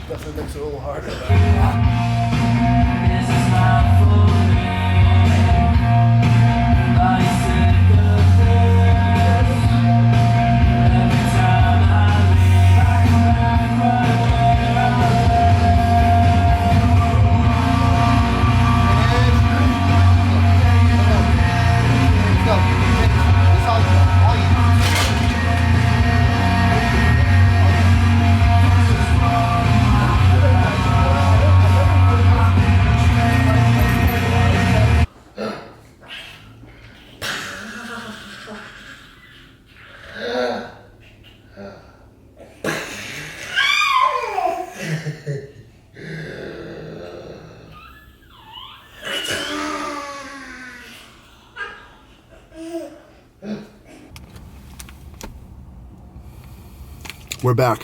Definitely makes it a little harder. We're back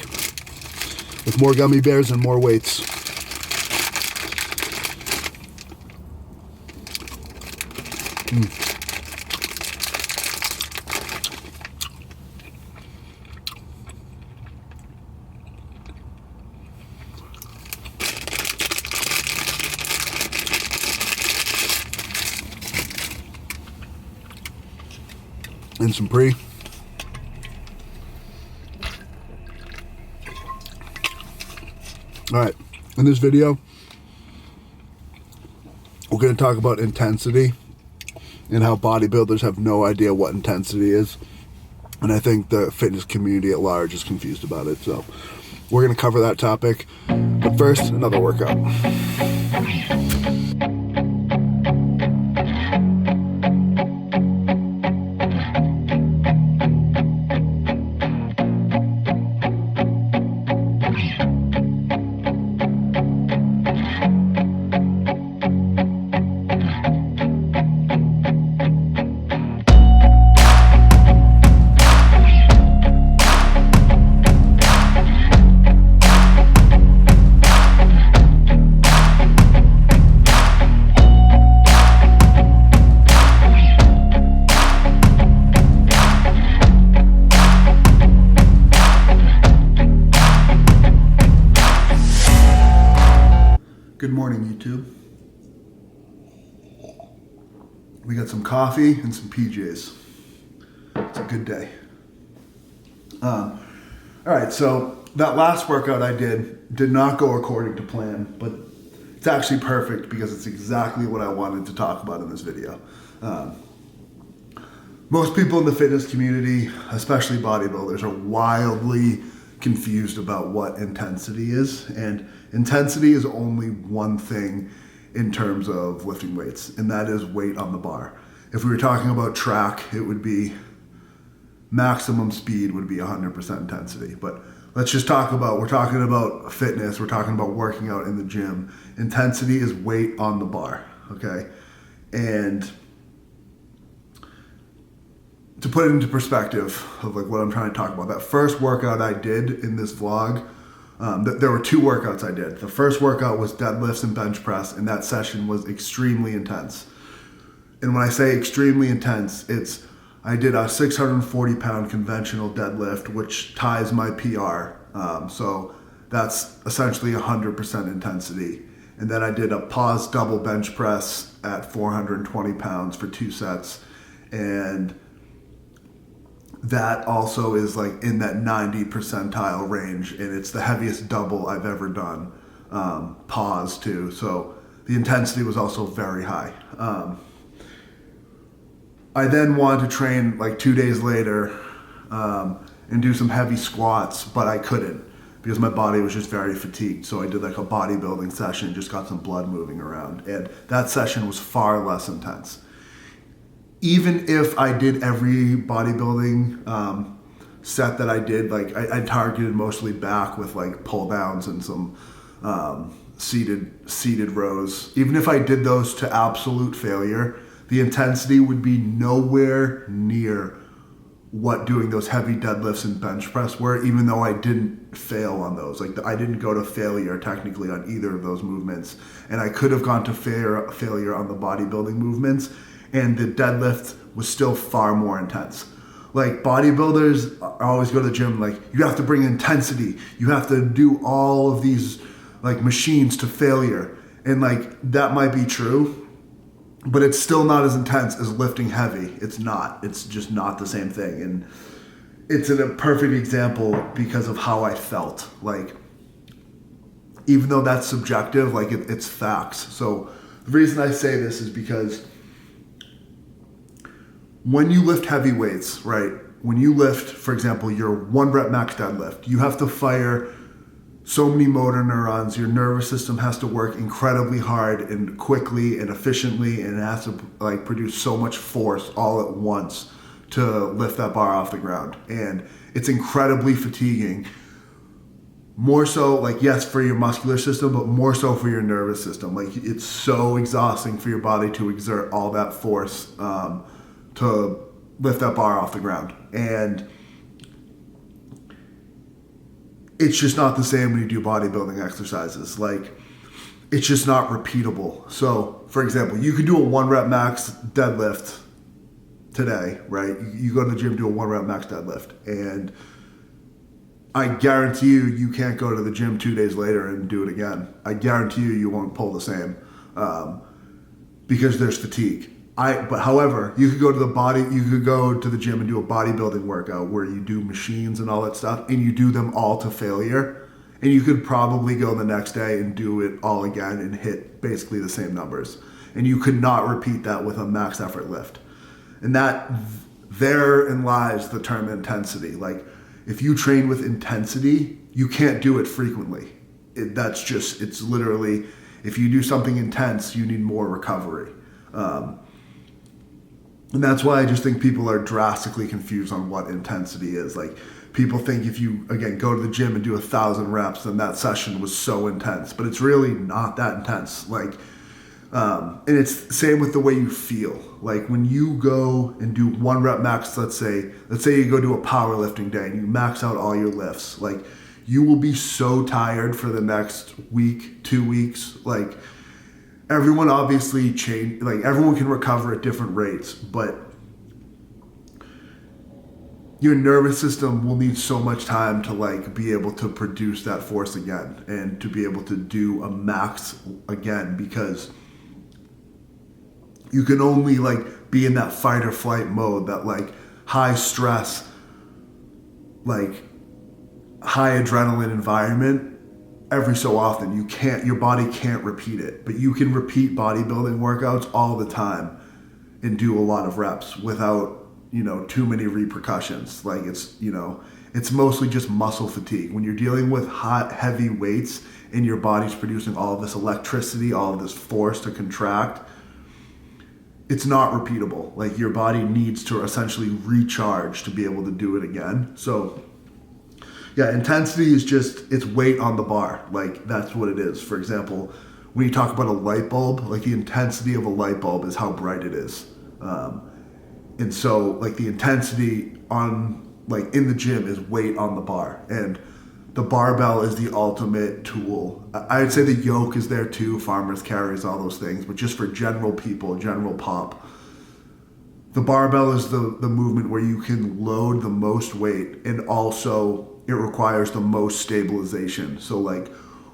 with more gummy bears and more weights. And some pre. All right, in this video, we're going to talk about intensity and how bodybuilders have no idea what intensity is. And I think the fitness community at large is confused about it. So we're going to cover that topic. But first, another workout. Good morning, YouTube. We got some coffee and some PJs. It's a good day. All right, so that last workout I did not go according to plan, but it's actually perfect because it's exactly what I wanted to talk about in this video. Most people in the fitness community, especially bodybuilders, are wildly confused about what intensity is, and intensity is only one thing in terms of lifting weights, and that is weight on the bar. If we were talking about track, it would be maximum speed would be 100% intensity, but let's just talk about, we're talking about fitness, we're talking about working out in the gym. Intensity is weight on the bar, okay? And to put it into perspective of like what I'm trying to talk about, that first workout I did in this vlog, there were two workouts I did. The first workout was deadlifts and bench press, and that session was extremely intense. And when I say extremely intense, I did a 640 pound conventional deadlift, which ties my PR. So that's essentially 100% intensity. And then I did a pause double bench press at 420 pounds for 2 sets. And that also is like in that 90 percentile range, and it's the heaviest double I've ever done, pause too. So the intensity was also very high. I then wanted to train like 2 days later and do some heavy squats, but I couldn't because my body was just very fatigued. So I did like a bodybuilding session, just got some blood moving around, and that session was far less intense. Even if I did every bodybuilding set that I did, like I targeted mostly back with like pull downs and some seated rows. Even if I did those to absolute failure, the intensity would be nowhere near what doing those heavy deadlifts and bench press were, even though I didn't fail on those. Like I didn't go to failure technically on either of those movements, and I could have gone to failure on the bodybuilding movements, and the deadlift was still far more intense. like bodybuilders always go to the gym, like you have to bring intensity, you have to do all of these like machines to failure. And like that might be true, but it's still not as intense as lifting heavy. It's not. It's just not the same thing. And it's a perfect example because of how I felt. Like, even though that's subjective, like it's facts. So the reason I say this is because when you lift heavy weights, right? When you lift, for example, your 1 rep max deadlift, you have to fire so many motor neurons. Your nervous system has to work incredibly hard and quickly and efficiently, and it has to like produce so much force all at once to lift that bar off the ground. And it's incredibly fatiguing. More so, like, yes, for your muscular system, but more so for your nervous system. Like, it's so exhausting for your body to exert all that force to lift that bar off the ground. And it's just not the same when you do bodybuilding exercises. Like, it's just not repeatable. So, for example, you could do a 1 rep max deadlift today, right? You go to the gym, do a 1 rep max deadlift, and I guarantee you can't go to the gym 2 days later and do it again. I guarantee you won't pull the same because there's fatigue. But however, you could go to the gym and do a bodybuilding workout where you do machines and all that stuff, and you do them all to failure, and you could probably go the next day and do it all again and hit basically the same numbers. And you could not repeat that with a max effort lift. And therein lies the term intensity. Like, if you train with intensity, you can't do it frequently. It's literally, if you do something intense, you need more recovery. And that's why I just think people are drastically confused on what intensity is. Like, people think if you, again, go to the gym and do 1,000 reps, then that session was so intense. But it's really not that intense. Like, and it's the same with the way you feel. Like, when you go and do 1 rep max, let's say you go do a powerlifting day and you max out all your lifts, like, you will be so tired for the next week, 2 weeks. Like, everyone obviously everyone can recover at different rates, but your nervous system will need so much time to like be able to produce that force again and to be able to do a max again, because you can only like be in that fight or flight mode, that like high stress, like high adrenaline environment every so often. Your body can't repeat it, but you can repeat bodybuilding workouts all the time and do a lot of reps without, too many repercussions. Like, it's mostly just muscle fatigue. When you're dealing with hot, heavy weights and your body's producing all of this electricity, all of this force to contract, it's not repeatable. Like, your body needs to essentially recharge to be able to do it again. So yeah, intensity is just, it's weight on the bar. Like, that's what it is. For example, when you talk about a light bulb, like, the intensity of a light bulb is how bright it is. And so, like, the intensity in the gym is weight on the bar. And the barbell is the ultimate tool. I'd say the yoke is there too, farmers carries, all those things. But just for general people, general pop, the barbell is the movement where you can load the most weight, and also it requires the most stabilization. So like,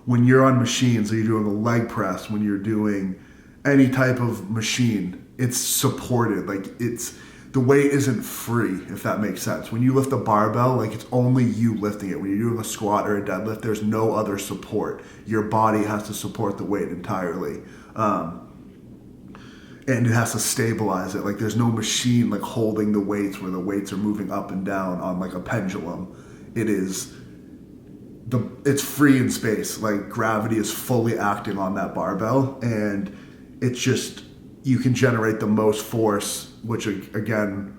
when you're on machines, or you're doing a leg press, when you're doing any type of machine, it's supported. Like, the weight isn't free, if that makes sense. When you lift a barbell, like, it's only you lifting it. When you're doing a squat or a deadlift, there's no other support. Your body has to support the weight entirely. And it has to stabilize it. Like, there's no machine like holding the weights where the weights are moving up and down on like a pendulum. It's free in space. Like, gravity is fully acting on that barbell, and it's just, you can generate the most force, which again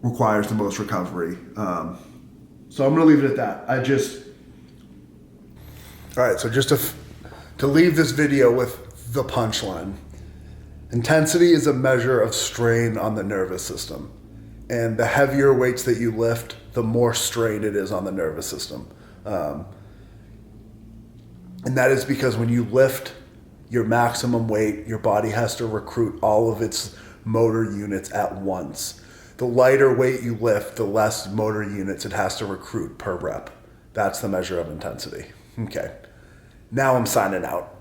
requires the most recovery. So I'm gonna leave it at that. All right, so just to leave this video with the punchline: intensity is a measure of strain on the nervous system. And the heavier weights that you lift, the more strain it is on the nervous system. And that is because when you lift your maximum weight, your body has to recruit all of its motor units at once. The lighter weight you lift, the less motor units it has to recruit per rep. That's the measure of intensity. Okay. Now I'm signing out.